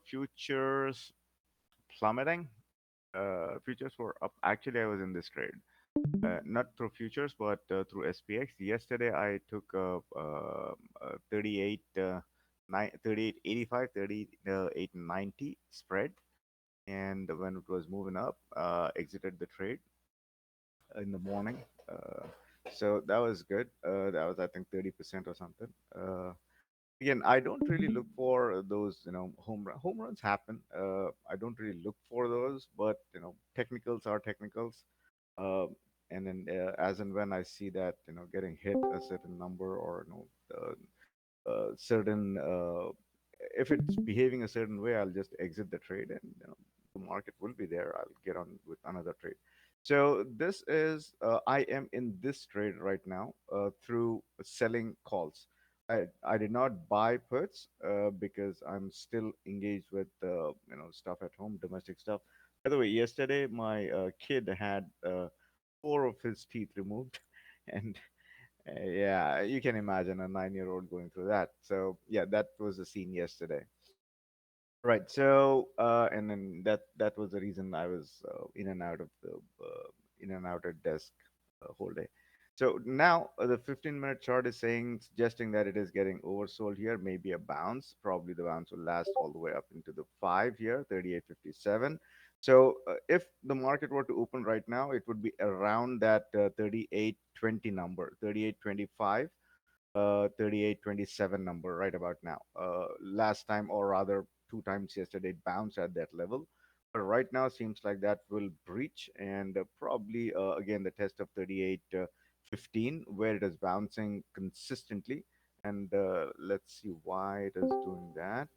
futures plummeting. Futures were up. Actually, I was in this trade, not through futures, but through SPX. Yesterday, I took a 38, 38.85, 38.90 spread, and when it was moving up, exited the trade in the morning. Uh, so that was good. That was, I think, 30% or something. Again, I don't really look for those, home runs happen. I don't really look for those, but technicals are technicals. Um, and then as and when I see that getting hit a certain number, or certain if it's behaving a certain way, I'll just exit the trade, and the market will be there. I'll get on with another trade. So this is I am in this trade right now through selling calls. I did not buy puts because I'm still engaged with stuff at home, domestic stuff. By the way, yesterday my kid had four of his teeth removed, and yeah, you can imagine a 9-year-old going through that. So yeah, that was the scene yesterday. Right. So and then that was the reason I was in and out at desk whole day. So now the 15-minute chart is suggesting that it is getting oversold here. Maybe a bounce. Probably the bounce will last all the way up into the 5 here, 38.57. So if the market were to open right now, it would be around that 38.20 number, 38.25, 38.27 number right about now. Last time, or rather, two times yesterday, it bounced at that level. But right now, seems like that will breach, and probably again the test of 38.15, where it is bouncing consistently. And let's see why it is doing that.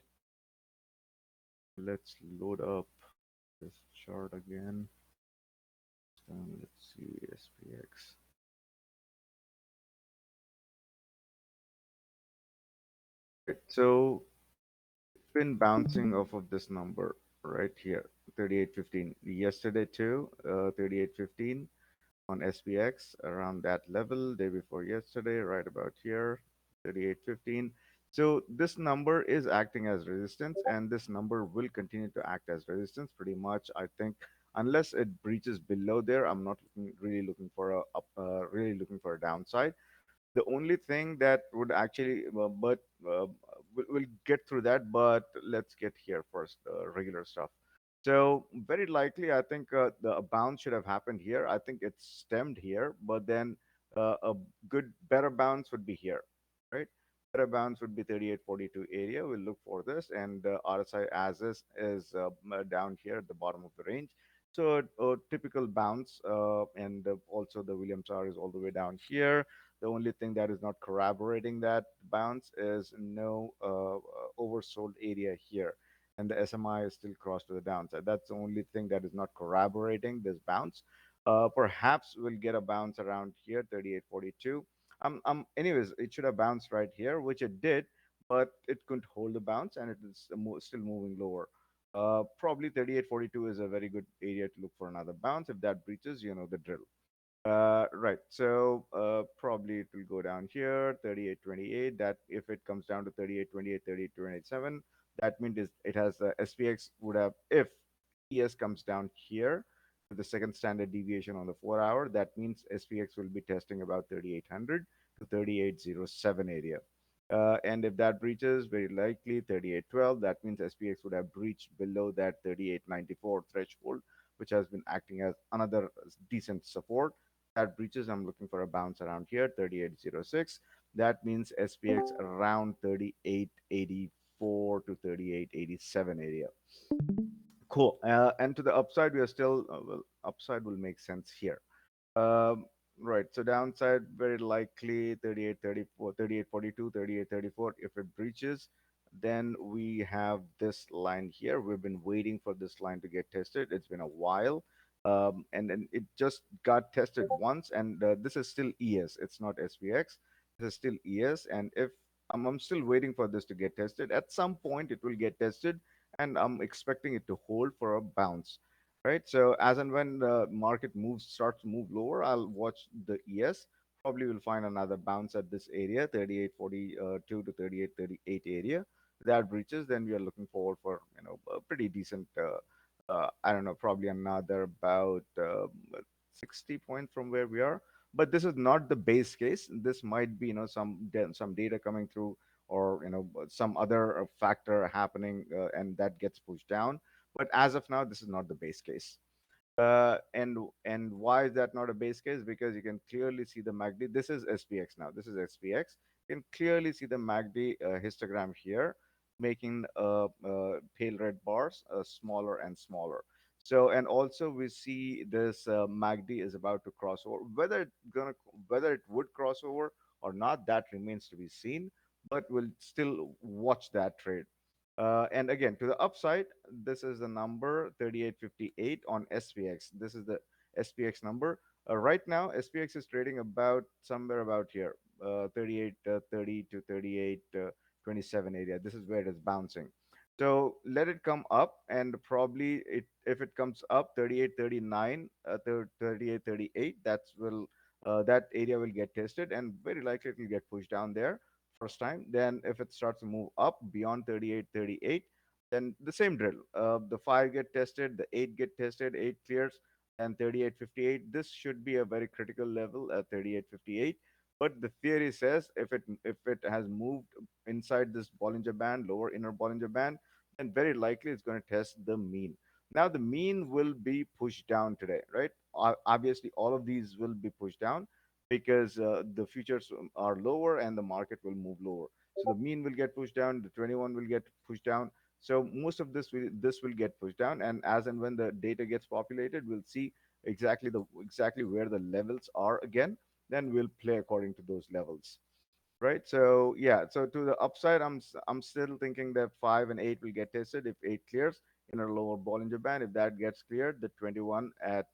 Let's load up this chart again. Let's see SPX. Right, so it's been bouncing off of this number right here, 38.15. Yesterday too, 38.15 on SPX, around that level. Day before yesterday, right about here, 38.15. So this number is acting as resistance, and this number will continue to act as resistance pretty much. I think unless it breaches below there, I'm not really looking for really looking for a downside. The only thing that would actually but we'll get through that, but let's get here first, the regular stuff. So very likely, I think the bounce should have happened here. I think it's stemmed here, but then a better bounce would be here, right? Better bounce would be 38.42 area. We'll look for this, and RSI as is down here at the bottom of the range. So a typical bounce, and also the Williams R is all the way down here. The only thing that is not corroborating that bounce is no oversold area here. And the SMI is still crossed to the downside. That's the only thing that is not corroborating this bounce. Perhaps we'll get a bounce around here, 38.42. Anyways, it should have bounced right here, which it did, but it couldn't hold the bounce, and it is still moving lower. Probably 38.42 is a very good area to look for another bounce. If that breaches, you know the drill. Right. So probably it will go down here, 38.28. That if it comes down to 38.28, 38.27, that means it has SPX would have, if ES comes down here to the second standard deviation on the 4 hour, that means SPX will be testing about 3800 to 3807 area. And if that breaches, very likely 3812, that means SPX would have breached below that 3894 threshold, which has been acting as another decent support. That breaches, I'm looking for a bounce around here, 3806. That means SPX around 3884 to 3887 area. Cool. And to the upside, we are still, well, upside will make sense here. Um, right. So downside, very likely 38.34, 38.42, 38.34. If it breaches, then we have this line here. We've been waiting for this line to get tested. It's been a while. And then it just got tested once. And this is still ES. It's not SPX. This is still ES. And if I'm still waiting for this to get tested, at some point it will get tested. And I'm expecting it to hold for a bounce, right? So as and when the market starts to move lower, I'll watch the ES. Probably will find another bounce at this area, 38.42 to 38.38 area. If that breaches, then we are looking forward for pretty decent. I don't know, probably another about 60 points from where we are. But this is not the base case. This might be, some data coming through, or some other factor happening, and that gets pushed down. But as of now, this is not the base case. And why is that not a base case? Because you can clearly see the MACD. This is SPX now. This is SPX. You can clearly see the MACD histogram here, making pale red bars smaller and smaller. So, and also we see this MACD is about to cross over. Whether it would cross over or not, that remains to be seen. But we'll still watch that trade. And again, to the upside, this is the number 3858 on SPX. This is the SPX number. Right now, SPX is trading about somewhere about here, 3830 to 3827 area. This is where it is bouncing. So let it come up, and probably if it comes up 3839, 3838, that area will get tested, and very likely it will get pushed down there first time. Then if it starts to move up beyond 3838, then the same drill. The 5 get tested, the 8 get tested, 8 clears, and 3858. This should be a very critical level at 3858. But the theory says if it has moved inside this Bollinger Band, lower inner Bollinger Band, then very likely it's going to test the mean. Now the mean will be pushed down today, right? Obviously, all of these will be pushed down because the futures are lower and the market will move lower. So the mean will get pushed down, the 21 will get pushed down. So most of this will get pushed down, and as and when the data gets populated, we'll see exactly where the levels are again. Then we'll play according to those levels, right? So yeah, so to the upside, I'm still thinking that 5 and 8 will get tested if 8 clears in a lower Bollinger Band. If that gets cleared, the 21 at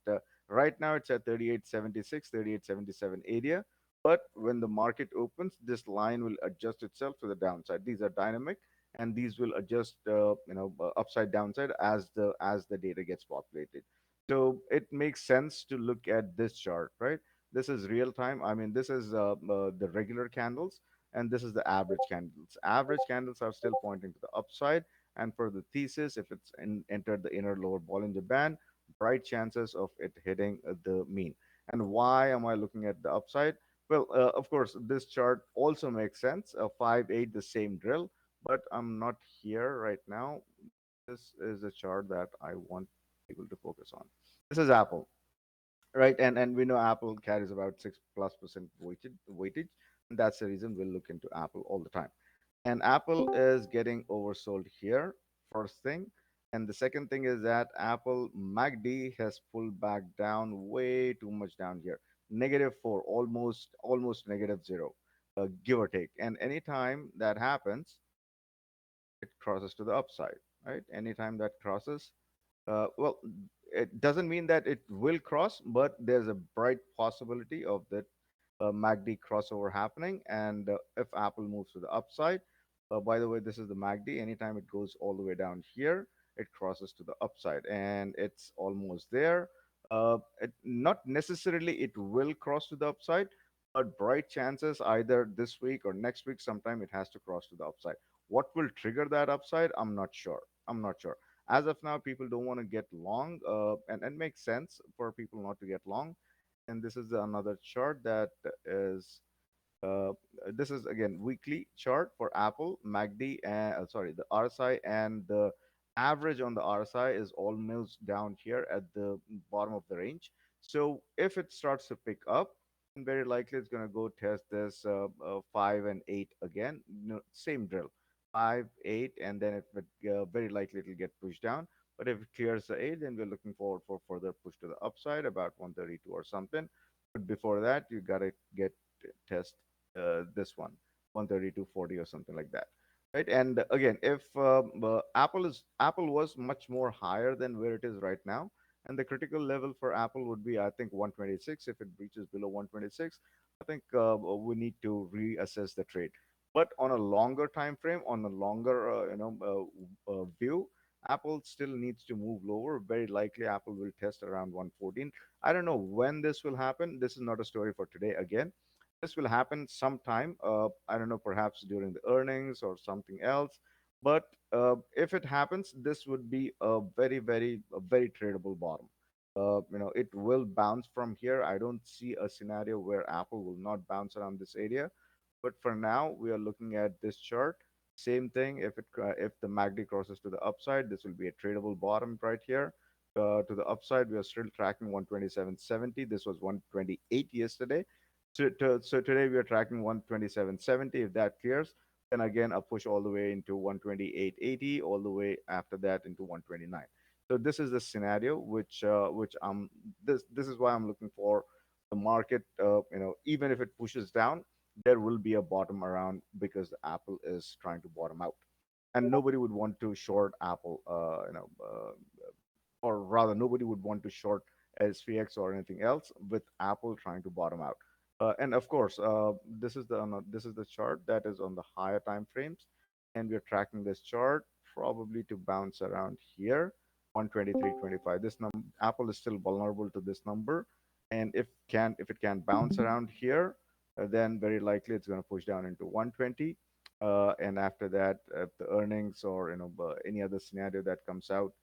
right now it's at 3876, 3877 area. But when the market opens, this line will adjust itself to the downside. These are dynamic, and these will adjust, upside downside as the data gets populated. So it makes sense to look at this chart, right? This is real time. I mean, this is the regular candles, and this is the average candles. Average candles are still pointing to the upside. And for the thesis, if it's entered the inner lower Bollinger Band, bright chances of it hitting the mean. And why am I looking at the upside? Well, of course, this chart also makes sense. 5 8, the same drill, but I'm not here right now. This is a chart that I want people to focus on. This is Apple, right? And we know Apple carries about 6+% weightage, and that's the reason we'll look into Apple all the time. And Apple is getting oversold here, first thing. And the second thing is that Apple MACD has pulled back down way too much down here, -4, almost -0, give or take. And anytime that happens, it crosses to the upside, right? Anytime that crosses, well, it doesn't mean that it will cross, but there's a bright possibility of that MACD crossover happening. And if Apple moves to the upside, by the way, this is the MACD. Anytime it goes all the way down here, it crosses to the upside, and it's almost there. Not necessarily it will cross to the upside, but bright chances either this week or next week, sometime it has to cross to the upside. What will trigger that upside? I'm not sure. I'm not sure. As of now, people don't want to get long, and makes sense for people not to get long. And this is another chart that is uh, this is again weekly chart for Apple MACD, and sorry, the RSI, and the average on the RSI is almost down here at the bottom of the range. So if it starts to pick up, then very likely it's going to go test this 5 and 8 again. Same drill, 5 8, and then very likely it'll get pushed down. But if it clears the 8, then we're looking forward for further push to the upside about 132 or something. But before that, you got to get test this one, 132.40 or something like that, right? And again, if Apple was much more higher than where it is right now, and the critical level for Apple would be, I think, 126. If it breaches below 126, I think we need to reassess the trade. But on a longer time frame, on a longer view, Apple still needs to move lower. Very likely, Apple will test around 114. I don't know when this will happen. This is not a story for today. Again, this will happen sometime. I don't know, perhaps during the earnings or something else. But if it happens, this would be a very tradable bottom. It will bounce from here. I don't see a scenario where Apple will not bounce around this area. But for now, we are looking at this chart. Same thing. If the MACD crosses to the upside, this will be a tradable bottom right here. To the upside, we are still tracking 127.70. This was 128 yesterday. So today we are tracking 127.70. If that clears, then again a push all the way into 128.80, all the way after that into 129. So this is the scenario which this is why I'm looking for the market. Even if it pushes down, there will be a bottom around because the Apple is trying to bottom out, and nobody would want to short Apple. Or rather, nobody would want to short SPX or anything else with Apple trying to bottom out. And of course, this is the chart that is on the higher time frames, and we're tracking this chart probably to bounce around here, 123.25. Apple is still vulnerable to this number, and if it can bounce around here, then very likely it's going to push down into 120. And after that, the earnings or any other scenario that comes out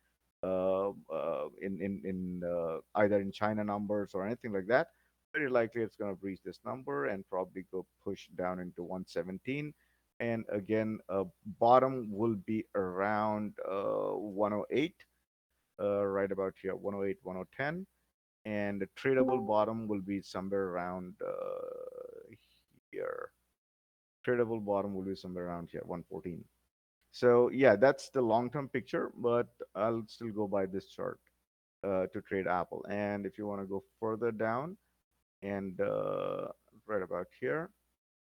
in either in China numbers or anything like that, very likely it's going to breach this number and probably go push down into 117. And again, bottom will be around 108, right about here, 108, 110. And the tradable bottom will be somewhere around here. Tradable bottom will be somewhere around here, 114. So yeah, that's the long-term picture, but I'll still go by this chart to trade Apple. And if you want to go further down and right about here,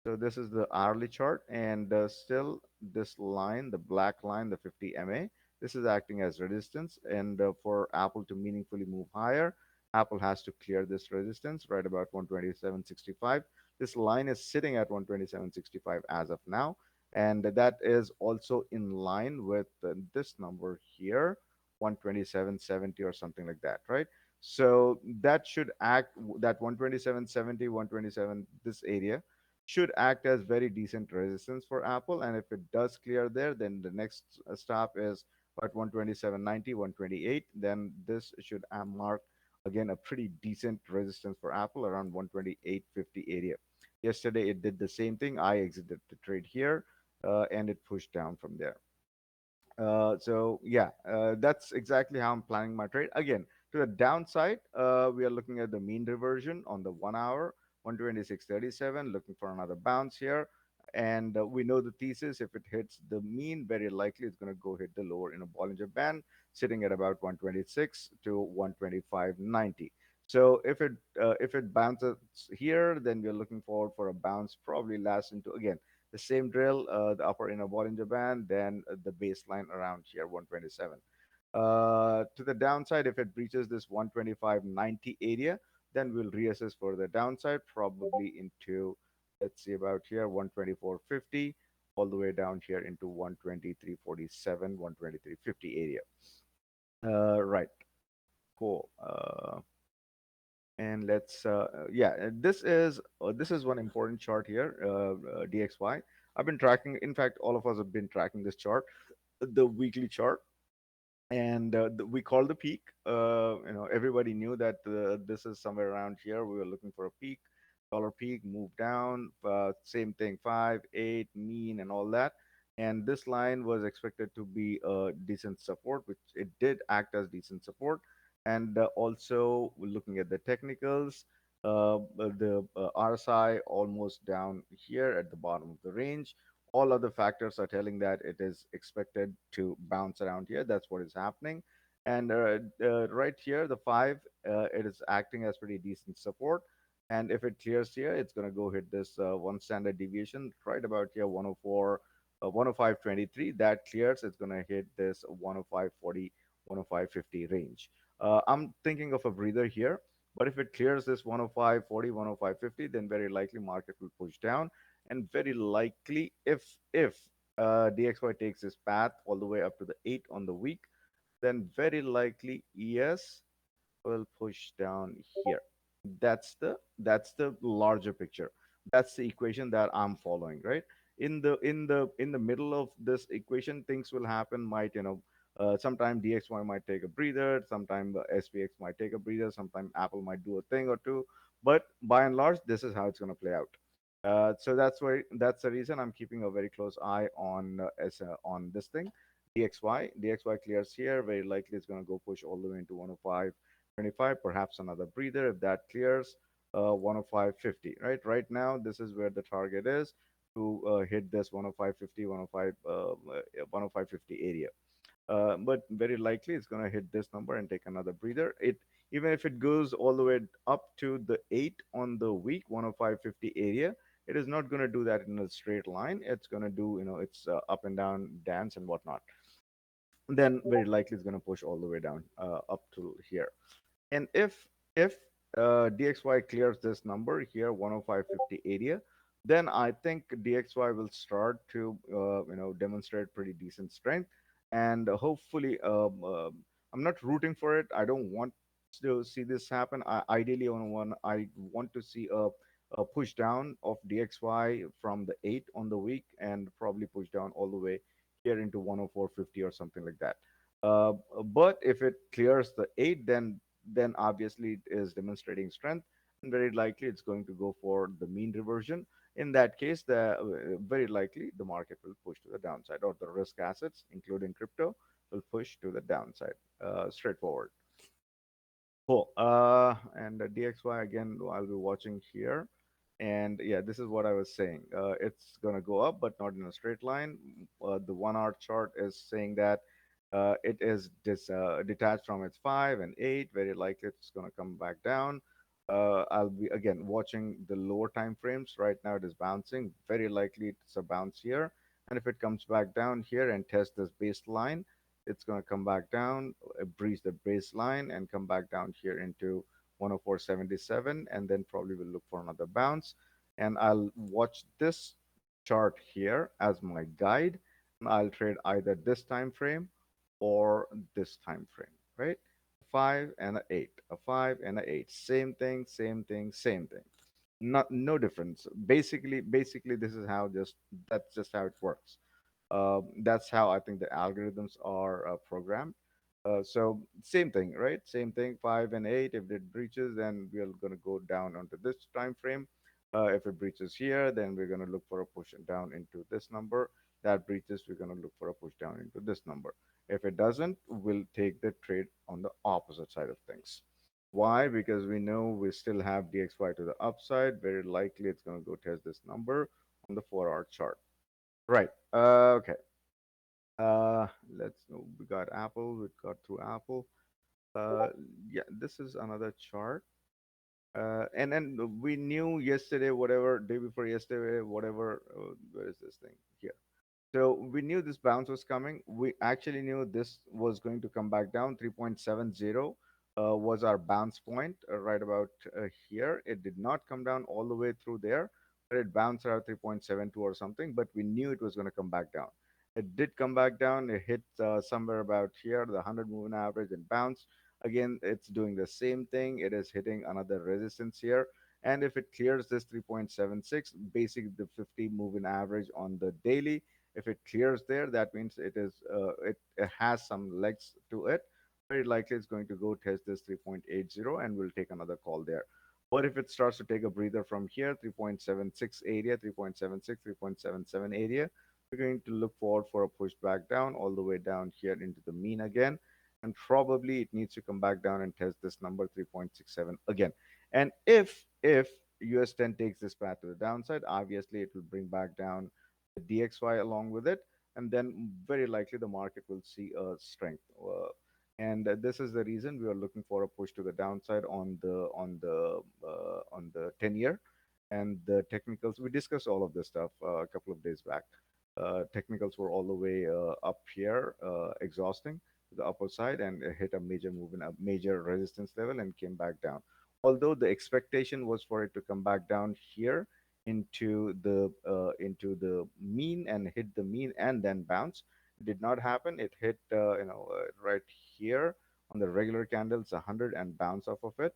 so this is the hourly chart, and still this line, the black line, the 50 MA, this is acting as resistance. And for Apple to meaningfully move higher, Apple has to clear this resistance right about 127.65. This line is sitting at 127.65 as of now, and that is also in line with this number here, 127.70 or something like that, right? So that should act, that 127.70, 127, this area should act as very decent resistance for Apple. And if it does clear there, then the next stop is at 127.90, 128. Then this should mark again a pretty decent resistance for Apple around 128.50 area. Yesterday it did the same thing. I exited the trade here, and it pushed down from there. So yeah, that's exactly how I'm planning my trade. Again, to the downside, we are looking at the mean reversion on the 1 hour, 126.37, looking for another bounce here. And we know the thesis. If it hits the mean, very likely it's going to go hit the lower in a Bollinger Band, sitting at about 126 to 125.90. So if it bounces here, then we're looking forward for a bounce, probably last into again the same drill, the upper inner Bollinger Band, then the baseline around here, 127. To the downside, if it breaches this 125.90 area, then we'll reassess for the downside, probably into, let's see about here, 124.50, all the way down here into 123.47, 123.50 area. Right, cool. And let's yeah, this is one important chart here, DXY. I've been tracking, in fact all of us have been tracking this chart, the weekly chart. And we called the peak. Everybody knew that this is somewhere around here. We were looking for a peak, dollar peak, move down, same thing, 5 8 mean and all that. And this line was expected to be a decent support, which it did act as decent support. And also we're looking at the technicals, the RSI almost down here at the bottom of the range. All other factors are telling that it is expected to bounce around here. That's what is happening. And right here, the 5, it is acting as pretty decent support. And if it clears here, it's going to go hit this one standard deviation right about here, 104, 105.23. That clears, it's going to hit this 105.40, 105.50 range. I'm thinking of a breather here, but if it clears this 105.40, 105.50, then very likely market will push down. And very likely, if DXY takes this path all the way up to the 8 on the week, then very likely ES will push down here. That's the larger picture. That's the equation that I'm following, right? in the middle of this equation, things will happen. Might sometime DXY might take a breather, sometime the SPX might take a breather, sometime Apple might do a thing or two. But by and large, this is how it's going to play out. So that's the reason I'm keeping a very close eye on this thing. DXY clears here. Very likely it's going to go push all the way into 105.25, perhaps another breather. If that clears 105.50, right now this is where the target is to hit this 105.50, 105.50 area. But very likely it's going to hit this number and take another breather. It Even if it goes all the way up to the 8 on the week 105.50 area, it is not going to do that in a straight line. It's going to do, it's up and down dance and whatnot. Then very likely it's going to push all the way down up to here. And if DXY clears this number here, 105.50 area, then I think DXY will start to demonstrate pretty decent strength, and hopefully, I'm not rooting for it. I don't want to see this happen. Ideally, I want to see a push down of DXY from the 8 on the week and probably push down all the way here into 104.50 or something like that. Uh, but if it clears the 8, then obviously it is demonstrating strength, and very likely it's going to go for the mean reversion. In that case, very likely the market will push to the downside, or the risk assets, including crypto, will push to the downside. Straightforward. Cool. And DXY again, I'll be watching here. And yeah, this is what I was saying. It's going to go up, but not in a straight line. The 1 hour chart is saying that it is detached from its 5 and 8. Very likely it's going to come back down. I'll be again watching the lower time frames. Right now it is bouncing. Very likely it's a bounce here. And if it comes back down here and tests this baseline, it's going to come back down, breach the baseline, and come back down here into 104.77, and then probably will look for another bounce. And I'll watch this chart here as my guide, and I'll trade either this time frame or this time frame, right? A 5 and a 8, a 5 and a 8, same thing, same thing, same thing. Not no difference. Basically, this is how just that's just how it works. That's how I think the algorithms are programmed. So same thing, right? Same thing, 5 and 8. If it breaches, then we're going to go down onto this time frame. If it breaches here, then we're going to look for a push down into this number. That breaches, we're going to look for a push down into this number. If it doesn't, we'll take the trade on the opposite side of things. Why? Because we know we still have DXY to the upside. Very likely it's going to go test this number on the 4 hour chart. Right. Okay. Let's know. We got Apple. We got through Apple. Uh, yeah, this is another chart. And then we knew yesterday, whatever day before yesterday, whatever. Where is this thing here? So we knew this bounce was coming. We actually knew this was going to come back down. 3.70 was our bounce point right about here. It did not come down all the way through there, but it bounced around 3.72 or something. But we knew it was going to come back down. It did come back down. It hit somewhere about here, the 100 moving average, and bounced. Again, it's doing the same thing. It is hitting another resistance here. And if it clears this 3.76, basically the 50 moving average on the daily, if it clears there, that means it has some legs to it. Very likely it's going to go test this 3.80, and we'll take another call there. But if it starts to take a breather from here, 3.76 area, 3.76, 3.77 area, we're going to look forward for a push back down all the way down here into the mean again. And probably it needs to come back down and test this number 3.67 again. And if US 10 takes this path to the downside, obviously it will bring back down the DXY along with it, and then very likely the market will see a strength. And this is the reason we are looking for a push to the downside on the 10 year, and the technicals. We discussed all of this stuff a couple of days back. Technicals were all the way up here, exhausting to the upper side, and hit a major move in a major resistance level and came back down. Although the expectation was for it to come back down here into the mean and hit the mean and then bounce. It did not happen. It hit right here on the regular candles 100 and bounce off of it.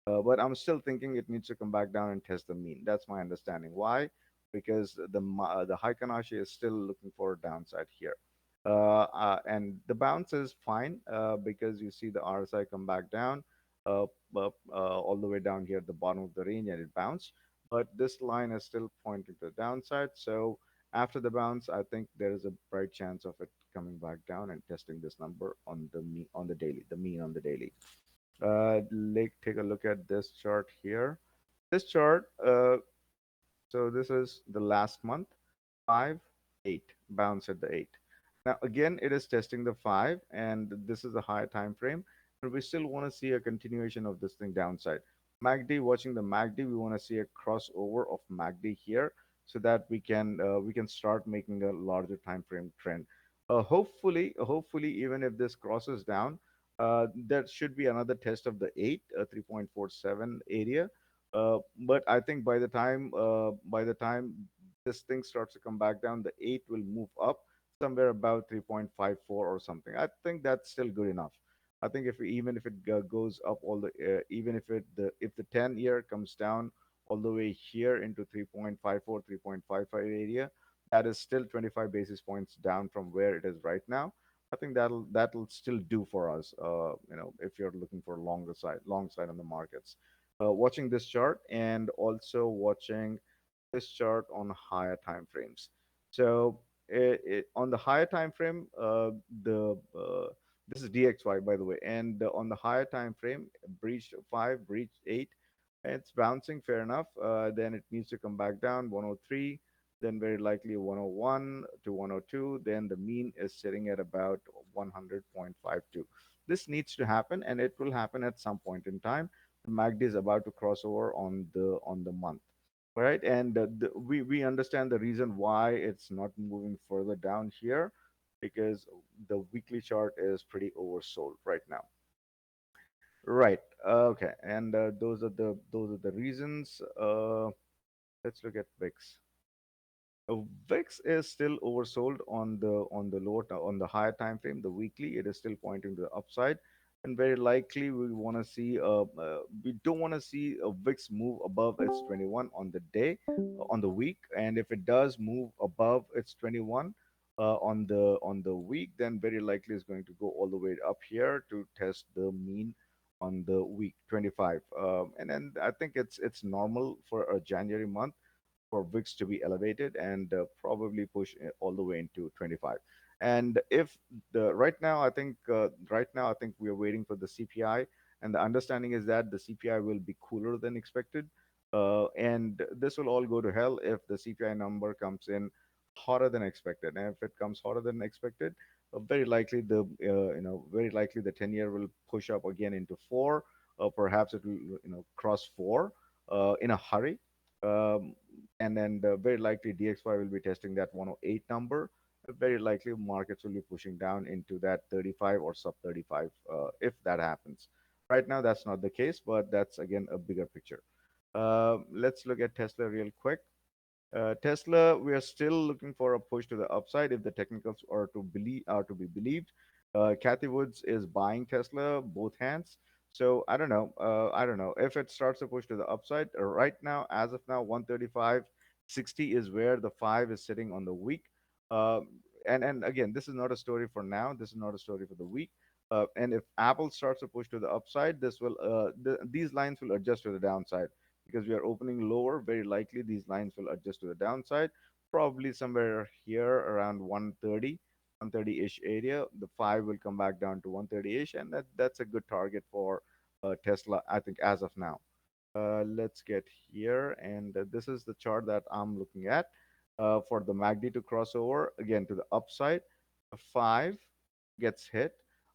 But I'm still thinking it needs to come back down and test the mean. That's my understanding. Why? because the Heikanashi is still looking for a downside here. And the bounce is fine because you see the RSI come back down, uh, all the way down here at the bottom of the range, and it bounced. But this line is still pointing to the downside. So after the bounce, I think there is a bright chance of it coming back down and testing this number on on the daily, the mean on the daily. Take a look at this chart here. This chart, so this is the last month, 5, 8, bounce at the 8. Now again, it is testing the 5, and this is a higher time frame, and we still want to see a continuation of this thing downside. MACD, watching the MACD, we want to see a crossover of MACD here so that we can start making a larger time frame trend. Hopefully, even if this crosses down, there should be another test of the 8, 3.47 area. But I think by the time this thing starts to come back down, the 8 will move up somewhere about 3.54 or something. I think that's still good enough. I think even if it goes up all the even if the 10 year comes down all the way here into 3.54, 3.55 area, that is still 25 basis points down from where it is right now. I think that'll still do for us. If you're looking for long side on the markets, watching this chart and also watching this chart on higher time frames. So on the higher time frame, the this is DXY by the way, and on the higher time frame, breached 5, breached 8, it's bouncing, fair enough. Then it needs to come back down 103, then very likely 101 to 102. Then the mean is sitting at about 100.52. This needs to happen, and it will happen at some point in time. The MACD is about to cross over on the month, right? And we understand the reason why it's not moving further down here, because the weekly chart is pretty oversold right now. Right. Okay. And those are the reasons. Let's look at VIX. VIX is still oversold on the on the higher time frame, the weekly. It is still pointing to the upside, and very likely we want to see. We don't want to see a VIX move above its 21 on the day, on the week, and if it does move above its 21 on the week, then very likely it's going to go all the way up here to test the mean on the week 25. And then I think it's normal for a January month for VIX to be elevated and probably push all the way into 25. And if the right now I think we are waiting for the CPI, and the understanding is that the CPI will be cooler than expected, and this will all go to hell if the CPI number comes in hotter than expected. And if it comes hotter than expected, very likely the 10 year will push up again into 4, perhaps it will cross 4 in a hurry. um, and then very likely DXY will be testing that 108 number. Very likely markets will be pushing down into that 35 or sub 35 if that happens. Right now, that's not the case, but that's again a bigger picture. Let's look at Tesla real quick. Tesla, we are still looking for a push to the upside if the technicals are to be believed. Kathy Woods is buying Tesla both hands. So I don't know. I don't know if it starts to push to the upside. Right now, as of now, 135.60 is where the 5 is sitting on the week. Um, and again, this is not a story for now. This is not a story for the week. And if Apple starts to push to the upside, these lines will adjust to the downside because we are opening lower. Very likely these lines will adjust to the downside, probably somewhere here around 130, 130-ish area. The 5 will come back down to 130-ish, and that's a good target for Tesla, I think, as of now. Let's get here, and this is the chart that I'm looking at for the MACD to cross over again to the upside. A 5 gets hit.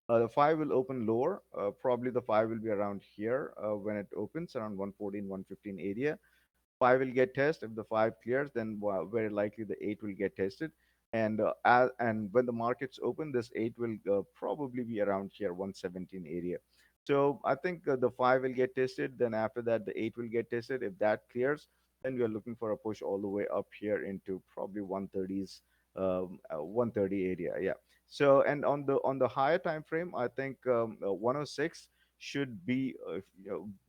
The 5 will open lower. Probably the 5 will be around here when it opens around 114, 115 area. 5 will get tested. If the 5 clears, then very likely the 8 will get tested. And when the markets open, this 8 will probably be around here, 117 area. So I think the 5 will get tested. Then after that, the 8 will get tested. If that clears, then we are looking for a push all the way up here into probably 130s, 130 area. Yeah. So and on the higher time frame, I think 106 should be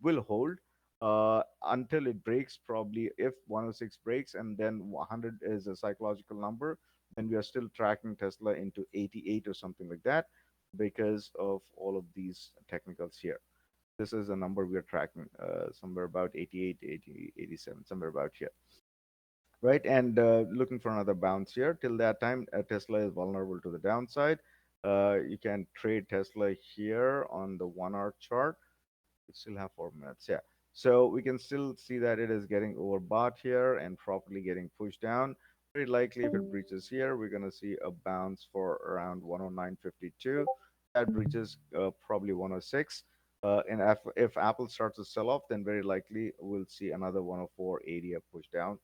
will hold. until it breaks. Probably if 106 breaks and then 100 is a psychological number, then we are still tracking Tesla into 88 or something like that because of all of these technicals here. This is a number we are tracking, somewhere about 88, 80, 87, somewhere about here, right? And looking for another bounce here. Till that time, Tesla is vulnerable to the downside. You can trade Tesla here on the 1 hour chart. We still have 4 minutes. Yeah. So we can still see that it is getting overbought here and properly getting pushed down. Very likely, if it breaches here, we're going to see a bounce for around 109.52. That breaches probably 106. And if Apple starts to sell off, then very likely we'll see another 104 area push down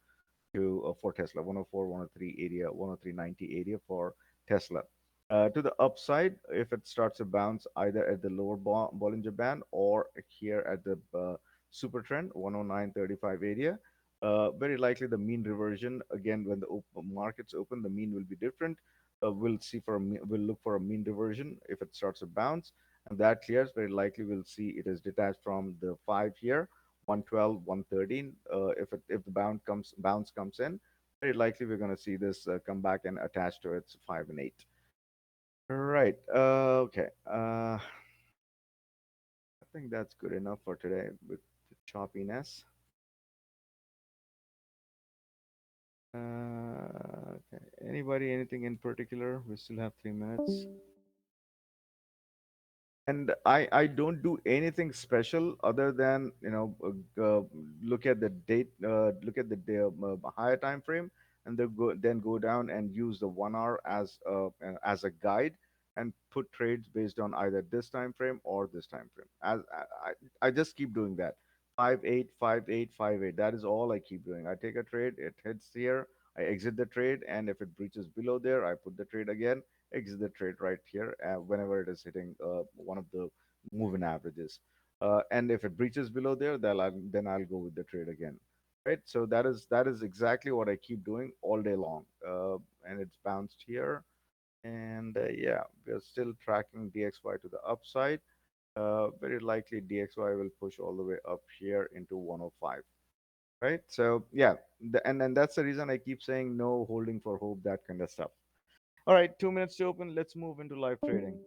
to for Tesla, 104, 103 area, 103.90 area for Tesla. To the upside, if it starts to bounce either at the lower Bollinger Band or here at the super trend 109.35 area, very likely the mean reversion again when the markets open, the mean will be different. We'll look for a mean reversion if it starts to bounce, and that clears. Very likely we'll see it is detached from the 5 here, 112, 113. If the bounce comes in, very likely we're going to see this come back and attach to its 5 and 8. Right. Okay. I think that's good enough for today with the choppiness. Okay. Anybody, anything in particular? We still have 3 minutes. And I don't do anything special other than look at the date, look at the day, higher time frame, and then go down and use the 1 hour as a guide and put trades based on either this time frame or this time frame. As I just keep doing that. 5 8 5 8 5 8. That is all I keep doing. I take a trade, it hits here, I exit the trade, and if it breaches below there, I put the trade again, exit the trade right here whenever it is hitting one of the moving averages. And if it breaches below there, then I'll go with the trade again. Right. So that is exactly what I keep doing all day long. And it's bounced here. And yeah, we're still tracking DXY to the upside. Very likely DXY will push all the way up here into 105. Right. So yeah, and that's the reason I keep saying no holding for hope, that kind of stuff. All right, 2 minutes to open. Let's move into live trading.